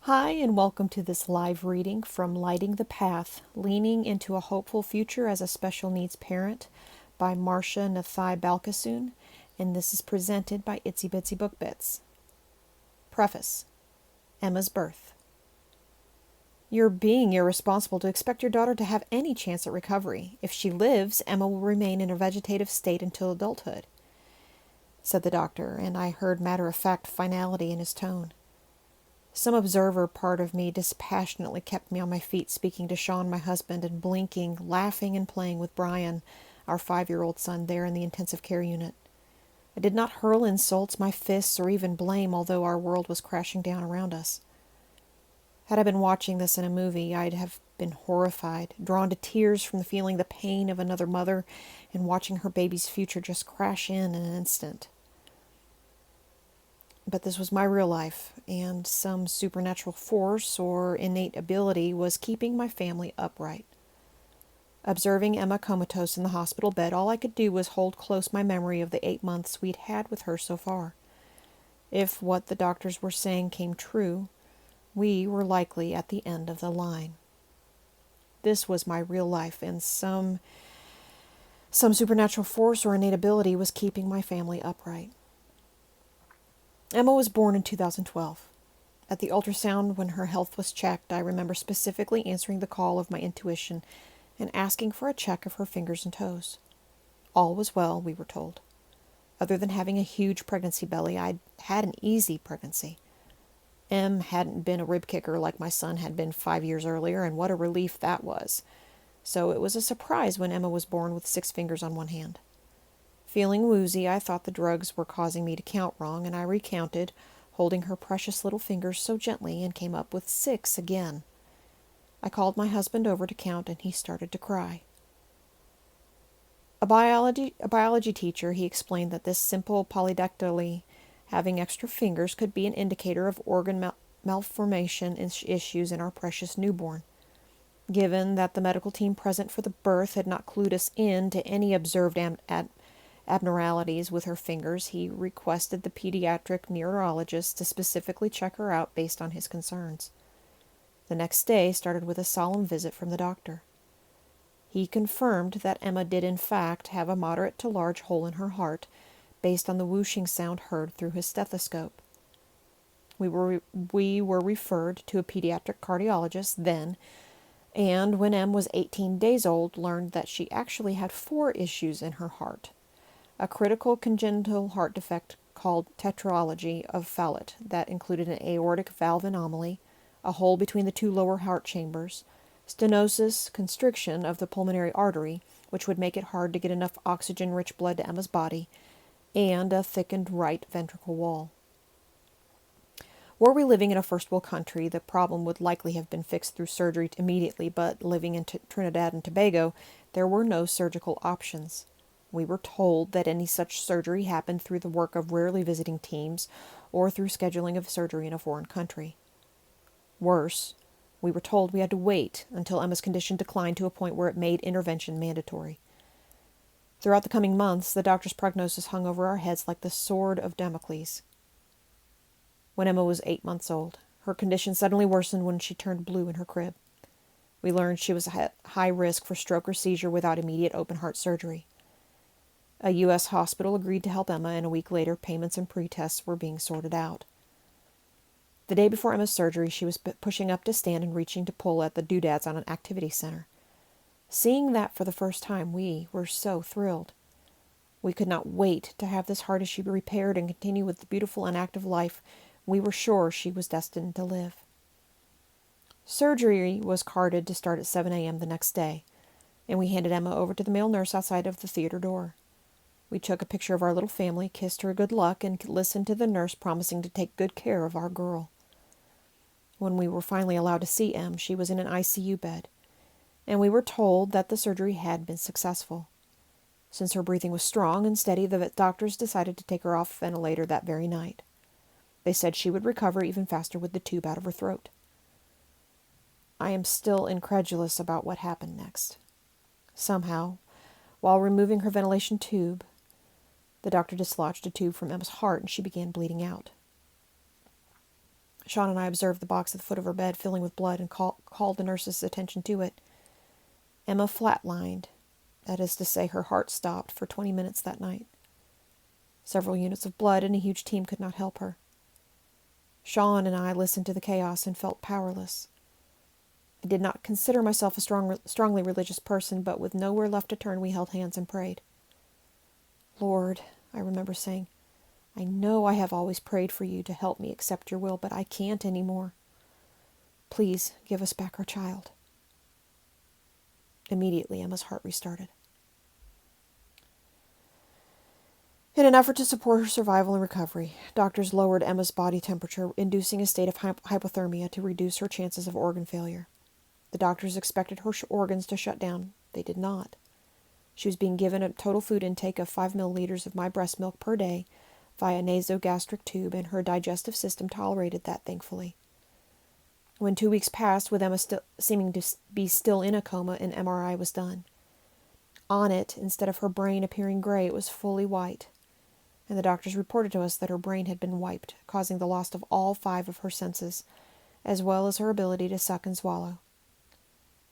Hi, and welcome to this live reading from Lighting the Path, Leaning into a Hopeful Future as a Special Needs Parent by Marcia Nathai-Balkissoon, and this is presented by Itsy Bitsy Book Bits. Preface. Emma's birth. You're being irresponsible to expect your daughter to have any chance at recovery. If she lives, Emma will remain in a vegetative state until adulthood, said the doctor, and I heard matter-of-fact finality in his tone. Some observer part of me dispassionately kept me on my feet, speaking to Sean, my husband, and blinking, laughing and playing with Brian, our 5-year-old son, there in the intensive care unit. I did not hurl insults, my fists, or even blame, although our world was crashing down around us. Had I been watching this in a movie, I'd have been horrified, drawn to tears from feeling the pain of another mother and watching her baby's future just crash in an instant. But this was my real life, and some supernatural force or innate ability was keeping my family upright. Observing Emma comatose in the hospital bed, all I could do was hold close my memory of the 8 months we'd had with her so far. If what the doctors were saying came true, we were likely at the end of the line. This was my real life, and some supernatural force or innate ability was keeping my family upright. Emma was born in 2012. At the ultrasound, when her health was checked, I remember specifically answering the call of my intuition and asking for a check of her fingers and toes. All was well, we were told. Other than having a huge pregnancy belly, I'd had an easy pregnancy. Em hadn't been a rib kicker like my son had been 5 years earlier, and what a relief that was. So it was a surprise when Emma was born with 6 fingers on one hand. Feeling woozy, I thought the drugs were causing me to count wrong, and I recounted, holding her precious little fingers so gently, and came up with 6 again. I called my husband over to count, and he started to cry. A biology teacher, he explained that this simple polydactyly, having extra fingers, could be an indicator of organ malformation issues in our precious newborn. Given that the medical team present for the birth had not clued us in to any observed abnormalities with her fingers, he requested the pediatric neurologist to specifically check her out based on his concerns. The next day started with a solemn visit from the doctor. He confirmed that Emma did in fact have a moderate to large hole in her heart based on the whooshing sound heard through his stethoscope. We were referred to a pediatric cardiologist then, and when Em was 18 days old, learned that she actually had 4 issues in her heart. A critical congenital heart defect called tetralogy of Fallot that included an aortic valve anomaly, a hole between the 2 lower heart chambers, stenosis, constriction of the pulmonary artery, which would make it hard to get enough oxygen-rich blood to Emma's body, and a thickened right ventricle wall. Were we living in a first world country, the problem would likely have been fixed through surgery immediately, but living in Trinidad and Tobago, there were no surgical options. We were told that any such surgery happened through the work of rarely visiting teams or through scheduling of surgery in a foreign country. Worse, we were told we had to wait until Emma's condition declined to a point where it made intervention mandatory. Throughout the coming months, the doctor's prognosis hung over our heads like the sword of Damocles. When Emma was 8 months old, her condition suddenly worsened when she turned blue in her crib. We learned she was at high risk for stroke or seizure without immediate open-heart surgery. A U.S. hospital agreed to help Emma, and a week later, payments and pre-tests were being sorted out. The day before Emma's surgery, she was pushing up to stand and reaching to pull at the doodads on an activity center. Seeing that for the first time, we were so thrilled. We could not wait to have this heart issue repaired and continue with the beautiful and active life we were sure she was destined to live. Surgery was carded to start at 7 a.m. the next day, and we handed Emma over to the male nurse outside of the theater door. We took a picture of our little family, kissed her good luck, and listened to the nurse promising to take good care of our girl. When we were finally allowed to see Em, she was in an ICU bed, and we were told that the surgery had been successful. Since her breathing was strong and steady, the doctors decided to take her off ventilator that very night. They said she would recover even faster with the tube out of her throat. I am still incredulous about what happened next. Somehow, while removing her ventilation tube, the doctor dislodged a tube from Emma's heart and she began bleeding out. Sean and I observed the box at the foot of her bed filling with blood and called the nurse's attention to it. Emma flatlined, that is to say, her heart stopped for 20 minutes that night. Several units of blood and a huge team could not help her. Sean and I listened to the chaos and felt powerless. I did not consider myself a strongly religious person, but with nowhere left to turn, we held hands and prayed. Lord, I remember saying, I know I have always prayed for you to help me accept your will, but I can't anymore. Please give us back our child. Immediately, Emma's heart restarted. In an effort to support her survival and recovery, doctors lowered Emma's body temperature, inducing a state of hypothermia to reduce her chances of organ failure. The doctors expected her organs to shut down. They did not. She was being given a total food intake of 5 milliliters of my breast milk per day via nasogastric tube, and her digestive system tolerated that, thankfully. When 2 weeks passed, with Emma seeming to be still in a coma, an MRI was done. On it, instead of her brain appearing gray, it was fully white, and the doctors reported to us that her brain had been wiped, causing the loss of all 5 of her senses, as well as her ability to suck and swallow.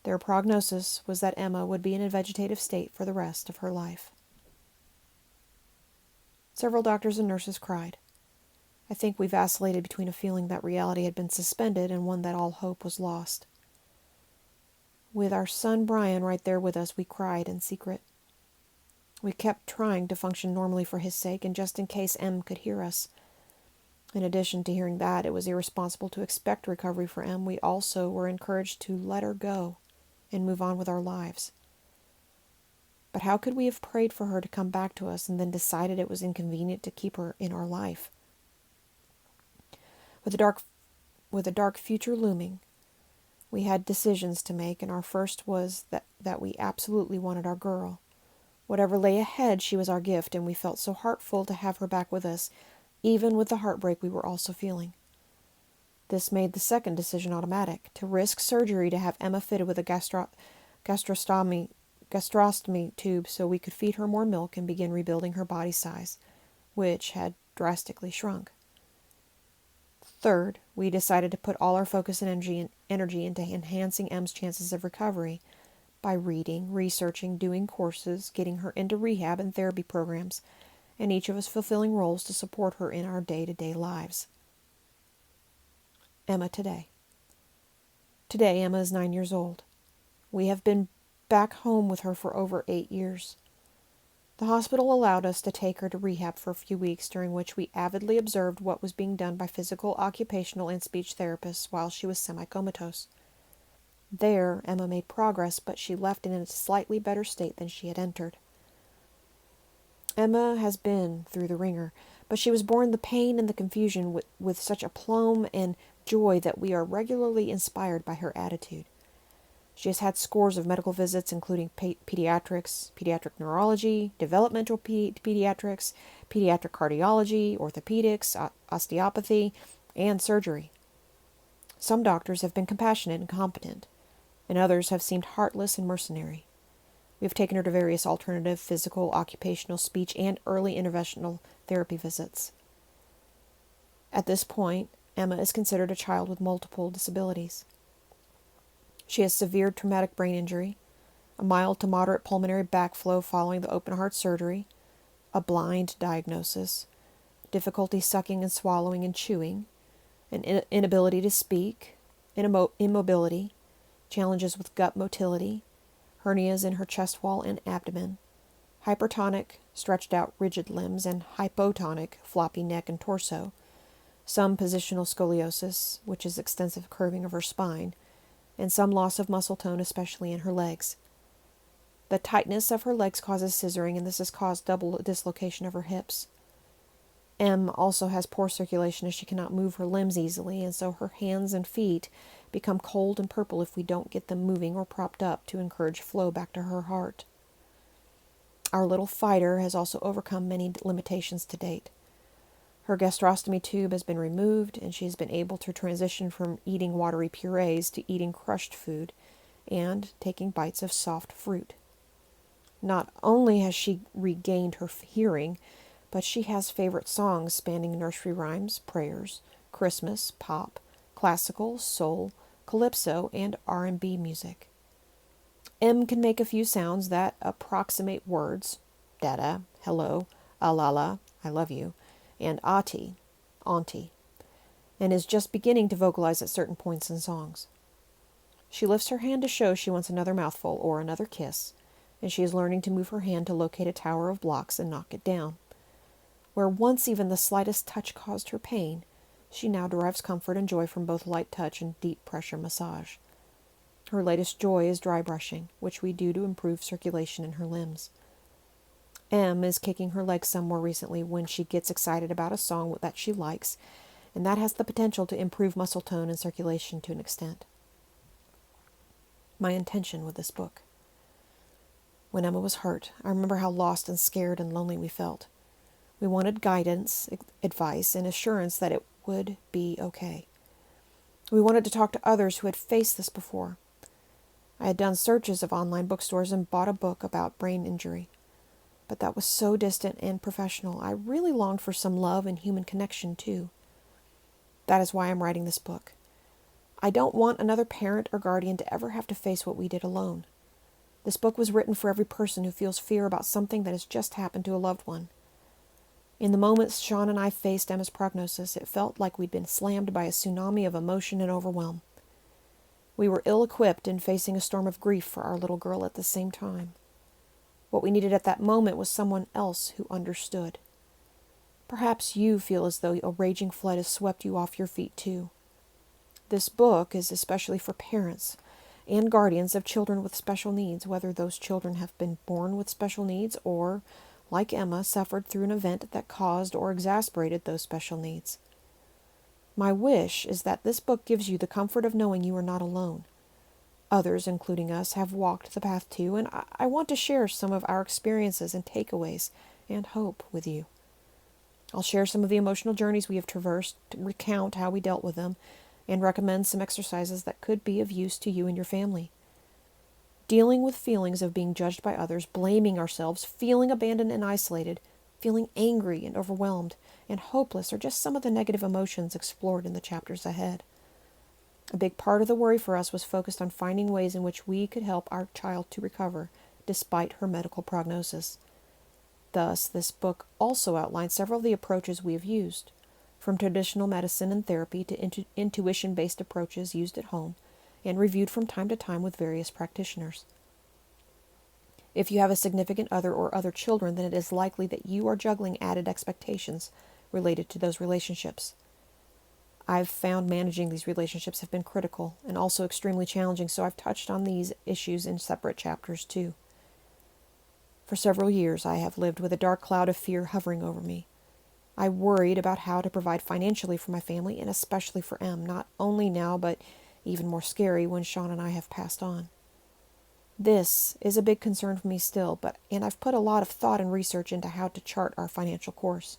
Their prognosis was that Emma would be in a vegetative state for the rest of her life. Several doctors and nurses cried. I think we vacillated between a feeling that reality had been suspended and one that all hope was lost. With our son Brian right there with us, we cried in secret. We kept trying to function normally for his sake, and just in case Em could hear us. In addition to hearing that it was irresponsible to expect recovery for Em, we also were encouraged to let her go and move on with our lives. But how could we have prayed for her to come back to us and then decided it was inconvenient to keep her in our life? With a dark future looming, we had decisions to make, and our first was that we absolutely wanted our girl. Whatever lay ahead, she was our gift, and we felt so heartful to have her back with us, even with the heartbreak we were also feeling. This made the second decision automatic, to risk surgery to have Emma fitted with a gastrostomy tube so we could feed her more milk and begin rebuilding her body size, which had drastically shrunk. Third, we decided to put all our focus and energy into enhancing Em's chances of recovery by reading, researching, doing courses, getting her into rehab and therapy programs, and each of us fulfilling roles to support her in our day-to-day lives. Emma today. Today, Emma is 9 years old. We have been back home with her for over 8 years. The hospital allowed us to take her to rehab for a few weeks, during which we avidly observed what was being done by physical, occupational, and speech therapists while she was semi-comatose. There, Emma made progress, but she left in a slightly better state than she had entered. Emma has been through the ringer, but she was borne the pain and the confusion with such aplomb and joy that we are regularly inspired by her attitude. She has had scores of medical visits, including pediatrics, pediatric neurology, developmental pediatrics, pediatric cardiology, orthopedics, osteopathy, and surgery. Some doctors have been compassionate and competent, and others have seemed heartless and mercenary. We have taken her to various alternative physical, occupational, speech, and early interventional therapy visits. At this point, Emma is considered a child with multiple disabilities. She has severe traumatic brain injury, a mild to moderate pulmonary backflow following the open-heart surgery, a blind diagnosis, difficulty sucking and swallowing and chewing, an inability to speak, immobility, challenges with gut motility, hernias in her chest wall and abdomen, hypertonic, stretched-out rigid limbs, and hypotonic, floppy neck and torso, some positional scoliosis, which is extensive curving of her spine, and some loss of muscle tone, especially in her legs. The tightness of her legs causes scissoring, and this has caused double dislocation of her hips. Em also has poor circulation as she cannot move her limbs easily, and so her hands and feet become cold and purple if we don't get them moving or propped up to encourage flow back to her heart. Our little fighter has also overcome many limitations to date. Her gastrostomy tube has been removed, and she has been able to transition from eating watery purees to eating crushed food and taking bites of soft fruit. Not only has she regained her hearing, but she has favorite songs spanning nursery rhymes, prayers, Christmas, pop, classical, soul, calypso, and R&B music. M can make a few sounds that approximate words, dada, hello, alala, I love you, and ati, auntie, and is just beginning to vocalize at certain points in songs. She lifts her hand to show she wants another mouthful or another kiss, and she is learning to move her hand to locate a tower of blocks and knock it down. Where once even the slightest touch caused her pain, she now derives comfort and joy from both light touch and deep pressure massage. Her latest joy is dry brushing, which we do to improve circulation in her limbs. M is kicking her legs some more recently when she gets excited about a song that she likes, and that has the potential to improve muscle tone and circulation to an extent. My intention with this book. When Emma was hurt, I remember how lost and scared and lonely we felt. We wanted guidance, advice, and assurance that it would be okay. We wanted to talk to others who had faced this before. I had done searches of online bookstores and bought a book about brain injury. But that was so distant and professional. I really longed for some love and human connection, too. That is why I'm writing this book. I don't want another parent or guardian to ever have to face what we did alone. This book was written for every person who feels fear about something that has just happened to a loved one. In the moments Sean and I faced Emma's prognosis, it felt like we'd been slammed by a tsunami of emotion and overwhelm. We were ill-equipped in facing a storm of grief for our little girl at the same time. What we needed at that moment was someone else who understood. Perhaps you feel as though a raging flood has swept you off your feet too. This book is especially for parents and guardians of children with special needs, whether those children have been born with special needs or, like Emma, suffered through an event that caused or exacerbated those special needs. My wish is that this book gives you the comfort of knowing you are not alone. Others, including us, have walked the path too, and I want to share some of our experiences and takeaways and hope with you. I'll share some of the emotional journeys we have traversed, to recount how we dealt with them, and recommend some exercises that could be of use to you and your family. Dealing with feelings of being judged by others, blaming ourselves, feeling abandoned and isolated, feeling angry and overwhelmed, and hopeless are just some of the negative emotions explored in the chapters ahead. A big part of the worry for us was focused on finding ways in which we could help our child to recover, despite her medical prognosis. Thus, this book also outlines several of the approaches we have used, from traditional medicine and therapy to intuition-based approaches used at home, and reviewed from time to time with various practitioners. If you have a significant other or other children, then it is likely that you are juggling added expectations related to those relationships. I've found managing these relationships have been critical and also extremely challenging, so I've touched on these issues in separate chapters too. For several years, I have lived with a dark cloud of fear hovering over me. I worried about how to provide financially for my family, and especially for Em, not only now, but even more scary when Sean and I have passed on. This is a big concern for me still, and I've put a lot of thought and research into how to chart our financial course.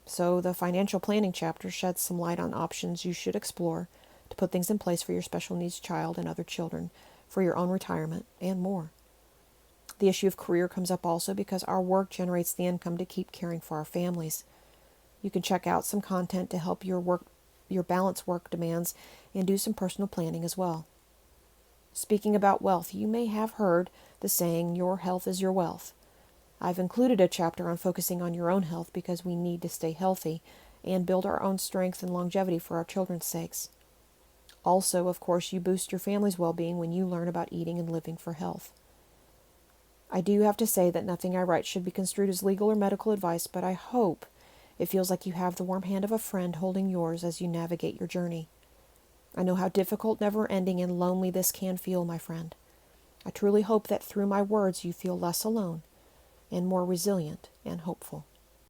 So the financial planning chapter sheds some light on options you should explore to put things in place for your special needs child and other children, for your own retirement, and more. The issue of career comes up also because our work generates the income to keep caring for our families. You can check out some content to help your balance work demands and do some personal planning as well. Speaking about wealth, you may have heard the saying, your health is your wealth. I've included a chapter on focusing on your own health because we need to stay healthy and build our own strength and longevity for our children's sakes. Also, of course, you boost your family's well-being when you learn about eating and living for health. I do have to say that nothing I write should be construed as legal or medical advice, but I hope it feels like you have the warm hand of a friend holding yours as you navigate your journey. I know how difficult, never-ending, and lonely this can feel, my friend. I truly hope that through my words you feel less alone and more resilient and hopeful.